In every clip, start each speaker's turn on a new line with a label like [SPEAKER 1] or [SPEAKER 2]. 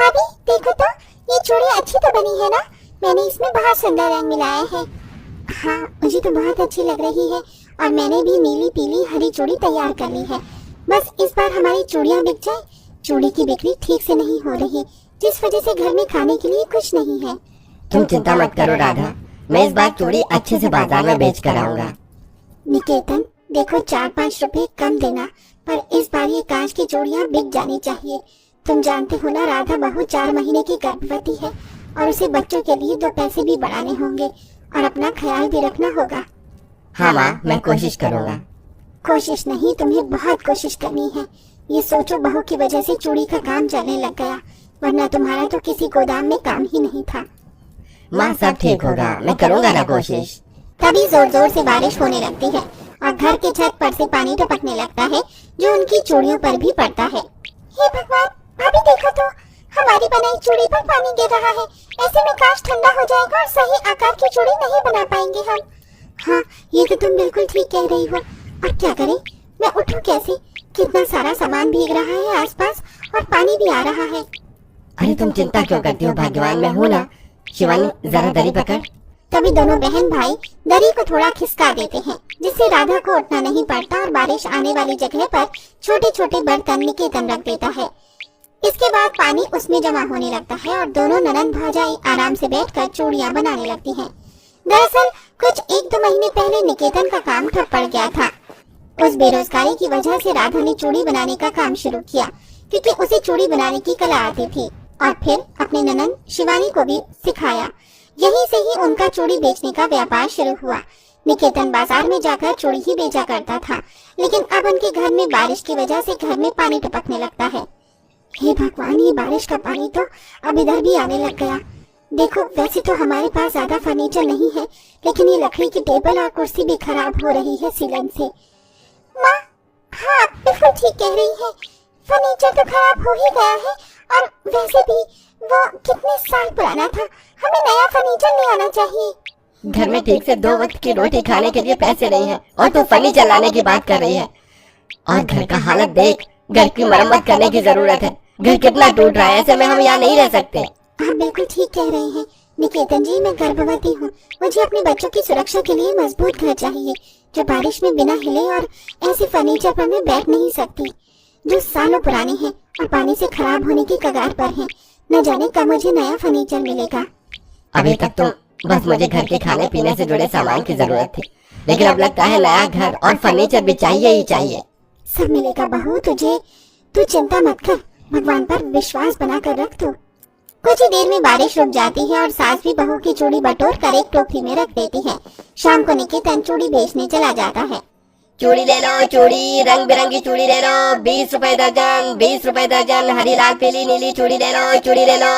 [SPEAKER 1] भाभी देखो तो, ये चूड़ी अच्छी तो बनी है ना। मैंने इसमें बहुत सुंदर रंग मिलाया है। हाँ, मुझे तो बहुत अच्छी लग रही है। और मैंने भी नीली पीली हरी चूड़ी तैयार कर ली है। बस इस बार हमारी चूड़ियाँ बिक जाए। चूड़ी की बिक्री ठीक से नहीं हो रही, जिस वजह से घर में खाने के लिए कुछ नहीं है।
[SPEAKER 2] तुम चिंता मत करो राधा, मैं इस बार चूड़ी अच्छे से बाजार में बेच कर आऊंगा।
[SPEAKER 1] निकेतन देखो, 4-5 रुपए कम देना, पर इस बार ये कांच की चूड़ियाँ बिक जानी चाहिए। तुम जानते हो ना, राधा बहू 4 महीने की गर्भवती है और उसे बच्चों के लिए 2 पैसे भी बढ़ाने होंगे और अपना ख्याल भी रखना होगा।
[SPEAKER 2] हाँ माँ, मैं कोशिश करूँगा।
[SPEAKER 1] कोशिश नहीं, तुम्हें बहुत कोशिश करनी है। ये सोचो, बहू की वजह से चूड़ी का काम चलने लग गया, वरना तुम्हारा तो किसी गोदाम में काम ही नहीं था।
[SPEAKER 2] माँ सब ठीक होगा, मैं करूँगा ना कोशिश।
[SPEAKER 1] तभी जोर जोर से बारिश होने लगती है और घर के छत पर से पानी टपकने लगता है, जो उनकी चूड़ियों पर भी पड़ता है। हे भगवान, भाभी देखो तो, हमारी बनाई चूड़ी पर पानी गिर रहा है। ऐसे में काश ठंडा हो जाएगा और सही आकार की चूड़ी नहीं बना पाएंगे हम। हाँ, ये तो तुम बिल्कुल ठीक कह रही हो। अब क्या करें? मैं उठूं कैसे? कितना सारा सामान भीग रहा है आसपास और पानी भी आ रहा है।
[SPEAKER 2] अरे तुम चिंता क्यों करती हो, भाग्यवान मैं हूँ ना। शिवानी जरा दरी पकड़।
[SPEAKER 1] तभी दोनों बहन भाई दरी को थोड़ा खिसका देते हैं, जिससे राधा को उठना नहीं पड़ता और बारिश आने वाली जगह पर छोटे छोटे बर्तन निकेतन रख देता है। इसके बाद पानी उसमें जमा होने लगता है और दोनों ननंद भौजाई आराम से बैठकर चूड़ियां बनाने लगती हैं। दरअसल कुछ 1-2 महीने पहले निकेतन का काम ठप पड़ गया था। उस बेरोजगारी की वजह से राधा ने चूड़ी बनाने का काम शुरू किया, क्योंकि उसे चूड़ी बनाने की कला आती थी, और फिर अपने ननंद शिवानी को भी सिखाया। यहीं से ही उनका चूड़ी बेचने का व्यापार शुरू हुआ। निकेतन बाजार में जाकर चूड़ी ही बेचा करता था, लेकिन अब उनके घर में बारिश की वजह से घर में पानी टपकने लगता है। हे भगवान, ये बारिश का पानी तो अब इधर भी आने लग गया। देखो, वैसे तो हमारे पास ज्यादा फर्नीचर नहीं है, लेकिन ये लकड़ी की टेबल और कुर्सी भी खराब हो रही है सीलन से। माँ, हाँ आप बिल्कुल ठीक कह रही है। फर्नीचर तो खराब हो ही गया है, और वैसे भी वो कितने साल पुराना था। हमें नया फर्नीचर ले आना चाहिए।
[SPEAKER 2] घर में ठीक से 2 वक्त की रोटी खाने के लिए पैसे नहीं है और तू फर्नीचर लाने की बात कर रही है। और घर का हालत देख, घर की मरम्मत करने की जरूरत है। घर कितना टूट रहा है, ऐसे में हम यहाँ नहीं रह सकते।
[SPEAKER 1] आप बिल्कुल ठीक कह रहे हैं निकेतन जी, मैं गर्भवती हूँ। मुझे अपने बच्चों की सुरक्षा के लिए मजबूत घर चाहिए, जो बारिश में बिना हिले, और ऐसे फर्नीचर पर मैं बैठ नहीं सकती जो सालों पुराने हैं और पानी से खराब होने की कगार पर हैं। न जाने कब मुझे नया फर्नीचर मिलेगा।
[SPEAKER 2] अभी तक तो बस मुझे घर के खाने पीने से जुड़े सामान की जरूरत थी, लेकिन अब लगता है नया घर और फर्नीचर भी चाहिए ही चाहिए।
[SPEAKER 1] सब मिलेगा बहू तुझे, तू चिंता मत कर, भगवान पर विश्वास बना कर रख तू। कुछ ही देर में बारिश रुक जाती है और सास भी बहू की चूड़ी बटोर कर एक टोकरी में रख देती है। शाम को निकेतन चूड़ी बेचने चला जाता है।
[SPEAKER 2] चूड़ी ले लो, चूड़ी रंग बिरंगी चूड़ी ले लो, 20 रुपए दर्जन, 20 रुपए दर्जन। हरी लाल पीली नीली चूड़ी ले लो, चूड़ी ले लो।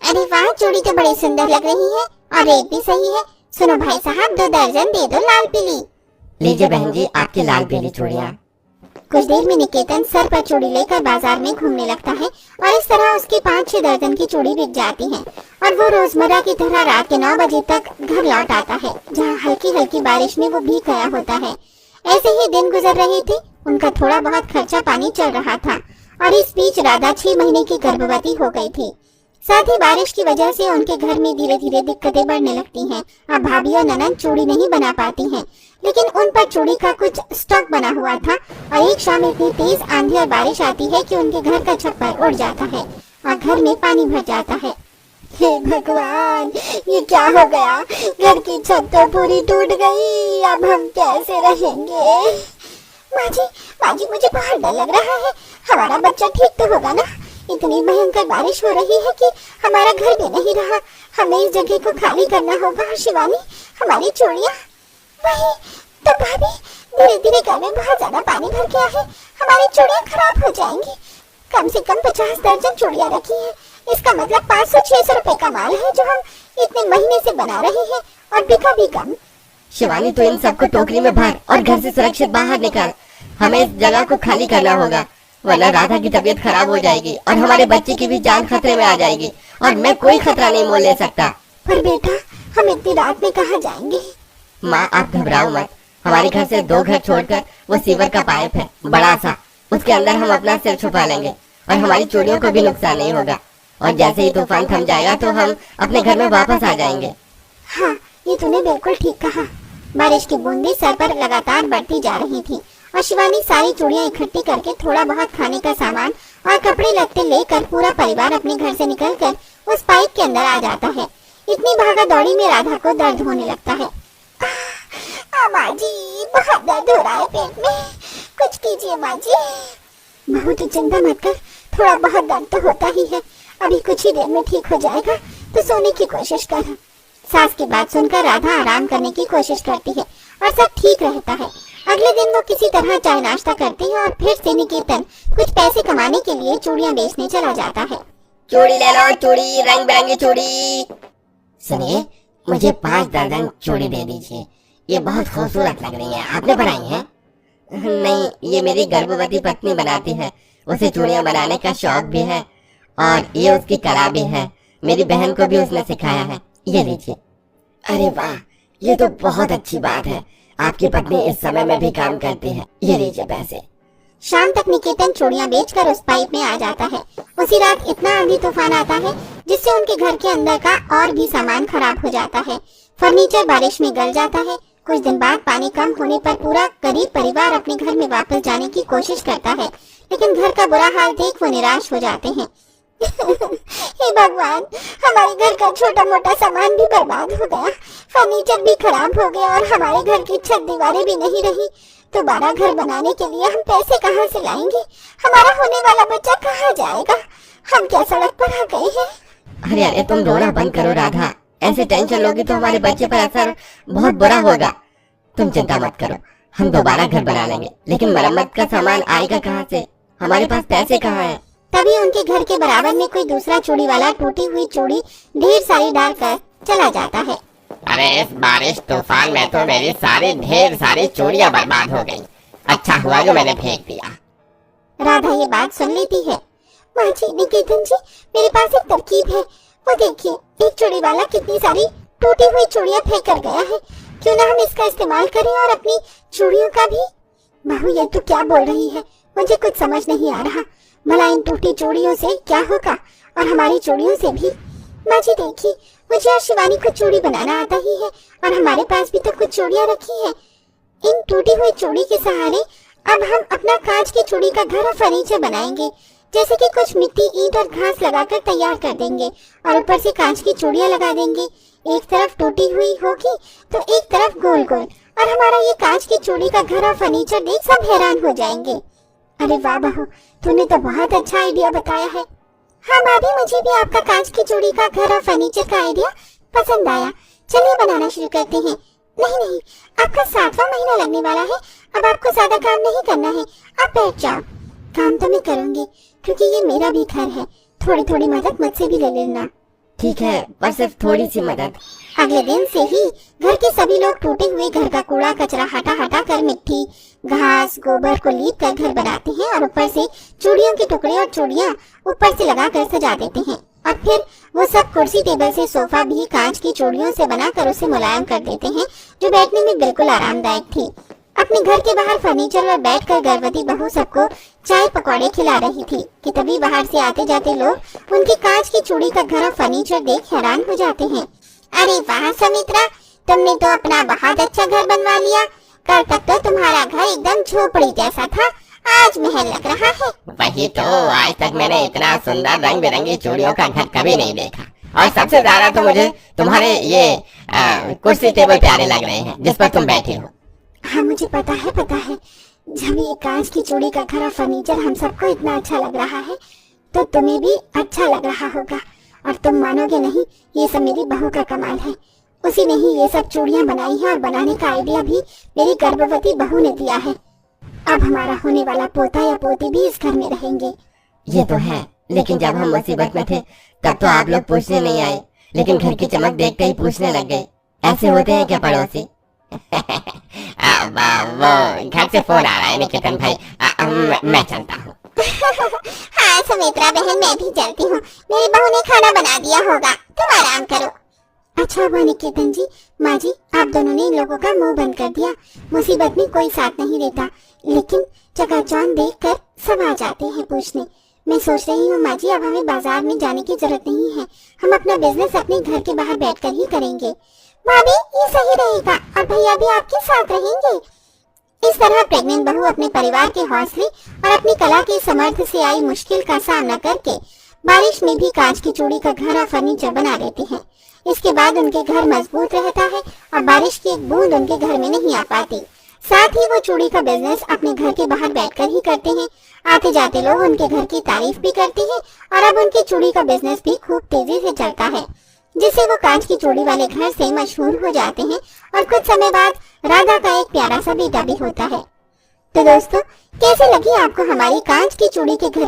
[SPEAKER 1] अरे वाह, चूड़ी तो बड़ी सुंदर लग रही है और रेट भी सही है। सुनो भाई साहब, 2 दर्जन दे दो लाल पीली।
[SPEAKER 2] लीजिए बहन जी, आपकी लाल पीली चूड़ियाँ।
[SPEAKER 1] कुछ देर में निकेतन सर पर चूड़ी लेकर बाजार में घूमने लगता है और इस तरह उसकी 5-6 दर्जन की चूड़ी बिक जाती है और वो रोजमर्रा की तरह रात के 9 बजे तक घर लौट आता है, जहाँ हल्की हल्की बारिश में वो भीग गया होता है। ऐसे ही दिन गुजर रहे थे, उनका थोड़ा बहुत खर्चा पानी चल रहा था और इस बीच राधा 6 महीने की गर्भवती हो गई थी। साथ ही बारिश की वजह से उनके घर में धीरे धीरे दिक्कतें बढ़ने लगती हैं। अब भाभी और ननद चूड़ी नहीं बना पाती हैं, लेकिन उन पर चूड़ी का कुछ स्टॉक बना हुआ था और एक शाम इतनी तेज आंधी और बारिश आती है कि उनके घर का छप्पर उड़ जाता है और घर में पानी भर जाता है। हे भगवान, ये क्या हो गया? घर की छत तो पूरी टूट गई, अब हम कैसे रहेंगे? माँ जी मुझे बहुत डर लग रहा है। हमारा बच्चा ठीक तो होगा ना? इतनी भयंकर बारिश हो रही है कि हमारा घर भी नहीं रहा। हमें इस जगह को खाली करना होगा। और शिवानी, हमारी चूड़ियाँ वही तो। भाभी, धीरे धीरे घर में बहुत ज्यादा पानी भर गया है, हमारी चूड़ियाँ खराब हो जाएंगी। कम से कम 50 दर्जन चूड़ियाँ रखी है। इसका मतलब 500-600 रुपए का माल है, जो हम इतने महीने से बना रहे हैं, और बिका भी कम।
[SPEAKER 2] शिवानी, तो इन सबको टोकरी में भर और घर से सुरक्षित बाहर निकाल। हमें इस जगह को खाली करना होगा, वरना राधा की तबीयत खराब हो जाएगी और हमारे बच्चे की भी जान खतरे में आ जाएगी, और मैं कोई खतरा नहीं मोल ले सकता।
[SPEAKER 1] पर बेटा, हम इतनी रात में कहाँ जाएंगे?
[SPEAKER 2] माँ, आप घबराओ मत। हमारे घर से 2 घर छोड़कर वो सीवर का पाइप है, बड़ा सा। उसके अंदर हम अपना सिर छुपा लेंगे और हमारी चूड़ियों को भी नुकसान नहीं होगा। और जैसे ही तूफान थम जाएगा तो हम अपने घर में वापस आ जाएंगे।
[SPEAKER 1] हाँ, ये तूने बिल्कुल ठीक कहा। बारिश की बूंदें सर पर लगातार बढ़ती जा रही थी और शिवानी सारी चूड़ियां इकट्ठी करके थोड़ा बहुत खाने का सामान और कपड़े लत्ते लेकर पूरा परिवार अपने घर से निकलकर उस पाइप के अंदर आ जाता है। इतनी भागा दौड़ी में राधा को दर्द होने लगता है। माँ जी, बहुत दर्द हो रहा है पेट में, कुछ कीजिए माँ जी। बहू तू चिंता मत कर, थोड़ा बहुत दर्द तो होता ही है, अभी कुछ ही देर में ठीक हो जाएगा, तो सोने की कोशिश कर। सास की बात सुनकर राधा आराम करने की कोशिश करती है और सब ठीक रहता है। अगले दिन वो किसी तरह चाय नाश्ता करती है और फिर से निकेतन कुछ पैसे कमाने के लिए चूड़ियां बेचने चला जाता है।
[SPEAKER 2] चूड़ी ले लो, चूड़ी, रंग बिरंगी चूड़ी। सुनिए, मुझे 5 दर्जन चूड़ी दे दीजिए, ये बहुत खूबसूरत लग रही है, आपने बनाई है? नहीं, ये मेरी गर्भवती पत्नी बनाती है, उसे चूड़ियां बनाने का शौक भी है और ये उसकी कला भी है, मेरी बहन को भी उसने सिखाया है, ये लीजिए। अरे वाह, ये तो बहुत अच्छी बात है, आपकी पत्नी इस समय में भी काम करती है, ये लीजिए पैसे।
[SPEAKER 1] शाम तक निकेतन चूड़ियां बेचकर उस पाइप में आ जाता है। उसी रात इतना आंधी तूफान आता है जिससे उनके घर के अंदर का और भी सामान खराब हो जाता है। फर्नीचर बारिश में गल जाता है। कुछ दिन बाद पानी कम होने पर पूरा गरीब परिवार अपने घर में वापस जाने की कोशिश करता है, लेकिन घर का बुरा हाल देख वो निराश हो जाते हैं। हे भगवान, हमारे घर का छोटा मोटा सामान भी बर्बाद हो गया, फर्नीचर भी खराब हो गया और हमारे घर की छत दीवारें भी नहीं रही। दोबारा घर बनाने के लिए हम पैसे कहाँ से लाएंगे? हमारा होने वाला बच्चा कहाँ जाएगा? हम क्या सड़क पर आ गए हैं?
[SPEAKER 2] अरे अरे, तुम रोना बंद करो राधा, ऐसे टेंशन लोगी तो हमारे बच्चे पर असर बहुत बुरा होगा। तुम चिंता मत करो, हम दोबारा घर बना लेंगे, लेकिन मरम्मत का सामान आएगा कहाँ से? हमारे पास पैसे कहाँ हैं?
[SPEAKER 1] तभी उनके घर के बराबर में कोई दूसरा चूड़ी वाला टूटी हुई चूड़ी ढेर सारी डालकर चला जाता है।
[SPEAKER 3] अरे इस बारिश तूफान में तो मेरी ढेर सारी चूड़ियां बर्बाद हो गई, अच्छा हुआ जो मैंने फेंक दिया।
[SPEAKER 1] राधा ये बात सुन लेती है। माँ जी, निकेतन जी, मेरे पास एक तरकीब है, वो देखिए, एक चूड़ी वाला कितनी सारी टूटी हुई चूड़ियां फेंक कर गया है, क्यों ना हम इसका इस्तेमाल करें और अपनी चूड़ियों का भी। बहू, ये तो क्या बोल रही है, मुझे कुछ समझ नहीं आ रहा। भला इन टूटी चूड़ियों से क्या होगा और हमारी चूड़ियों से भी। माँ जी देखिए, मुझे और शिवानी को चूड़ी बनाना आता ही है और हमारे पास भी तो कुछ चूड़ियां रखी है। इन टूटी हुई चूड़ी के सहारे अब हम अपना कांच की चूड़ी का घर और फर्नीचर बनाएंगे, जैसे कि कुछ मिट्टी, ईंट और घास लगाकर तैयार कर देंगे और ऊपर से कांच की चूड़ियां लगा देंगे। एक तरफ टूटी हुई होगी तो एक तरफ गोल गोल, और हमारा ये कांच की चूड़ी का घर और फर्नीचर देख सब हैरान हो जाएंगे। अरे वाह बहू, तूने तो बहुत अच्छा आइडिया बताया है। हाँ भाभी, मुझे भी आपका कांच की चूड़ी का घर और फर्नीचर का आइडिया पसंद आया। चलिए बनाना शुरू करते हैं। नहीं, आपका 7वां महीना लगने वाला है, अब आपको ज्यादा काम नहीं करना है, आप बैठ जाओ। काम तो मैं करूंगी, क्योंकि ये मेरा भी घर है, थोड़ी थोड़ी मदद मुझसे भी ले लेना।
[SPEAKER 2] ठीक है, पर सिर्फ थोड़ी सी मदद।
[SPEAKER 1] अगले दिन से ही घर के सभी लोग टूटे हुए घर का कूड़ा कचरा हटा कर मिट्टी, घास, गोबर को लीप कर घर बनाते हैं और ऊपर से चूड़ियों के टुकड़े और चूड़ियां ऊपर से लगाकर सजा देते हैं। और फिर वो सब कुर्सी, टेबल से सोफा भी कांच की चूड़ियों से बनाकर उसे मुलायम कर देते हैं, जो बैठने में बिल्कुल आरामदायक थी। अपने घर के बाहर फर्नीचर पर बैठकर गर्भवती बहू सबको चाय पकौड़े खिला रही थी कि तभी बाहर से आते जाते लोग उनकी कांच की चूड़ी का घर और फर्नीचर देख हैरान हो जाते हैं। अरे वाह सुमित्रा, तुमने तो अपना बहुत अच्छा घर बनवा लिया। कल तक तो तुम्हारा घर एकदम झोपड़ी जैसा था, आज महल लग रहा है।
[SPEAKER 3] वही तो, आज तक मैंने इतना सुंदर रंग बिरंगी चूड़ियों का घर कभी नहीं देखा, और सबसे ज्यादा तो मुझे तुम्हारे ये कुर्सी टेबल प्यारे लग रहे हैं जिस पर तुम बैठी हो।
[SPEAKER 1] हाँ मुझे पता है। जब ये कांच की चूड़ी का घर और फर्नीचर हम सबको इतना अच्छा लग रहा है, तो तुम्हें भी अच्छा लग रहा होगा। और तुम मानोगे नहीं, ये सब मेरी बहू का कमाल है। उसी ने ही ये सब चूड़ियां बनाई है और बनाने का आइडिया भी मेरी गर्भवती बहू ने दिया है। अब हमारा होने वाला पोता या पोती भी इस घर में रहेंगे।
[SPEAKER 2] ये तो है, लेकिन जब हम मुसीबत में थे तब तो आप लोग पूछने नहीं आए, लेकिन घर की चमक देखते ही पूछने लग गए। ऐसे होते हैं क्या पड़ोसी?
[SPEAKER 3] वो घर से फोन आ रहा है निकेतन भाई, मैं चलता हूँ।
[SPEAKER 1] हाँ सुमित्रा बहन, मैं भी चलती हूँ, मेरी बहू ने खाना बना दिया होगा, तुम आराम करो। अच्छा हुआ निकेतन जी, माँ जी, आप दोनों ने इन लोगों का मुंह बंद कर दिया। मुसीबत में कोई साथ नहीं देता, लेकिन चकाचौंध देखकर सब आ जाते हैं पूछने। मैं सोच रही हूँ माँ जी, अब हमें बाजार में जाने की जरूरत नहीं है। हम अपना बिजनेस अपने घर के बाहर बैठकर ही करेंगे। भाभी, ये सही रहेगा और भैया भी आपके साथ रहेंगे। इस तरह प्रेग्नेंट बहू अपने परिवार के हौसले और अपनी कला के समर्थ से आई मुश्किल का सामना करके बारिश में भी कांच की चूड़ी का घर और फर्नीचर बना लेती है। इसके बाद उनके घर मजबूत रहता है और बारिश की एक बूंद उनके घर में नहीं आ पाती। साथ ही वो चूड़ी का बिजनेस अपने घर के बाहर बैठकर ही करते हैं। आते जाते लोग उनके घर की तारीफ भी करते हैं और अब उनकी चूड़ी का बिजनेस भी खूब तेजी से चलता है, जिससे वो कांच की चूड़ी वाले घर से मशहूर हो जाते हैं और कुछ समय बाद राधा का एक प्यारा सा बेटा भी होता है। तो दोस्तों, कैसे लगी आपको हमारी कांच की चूड़ी के घर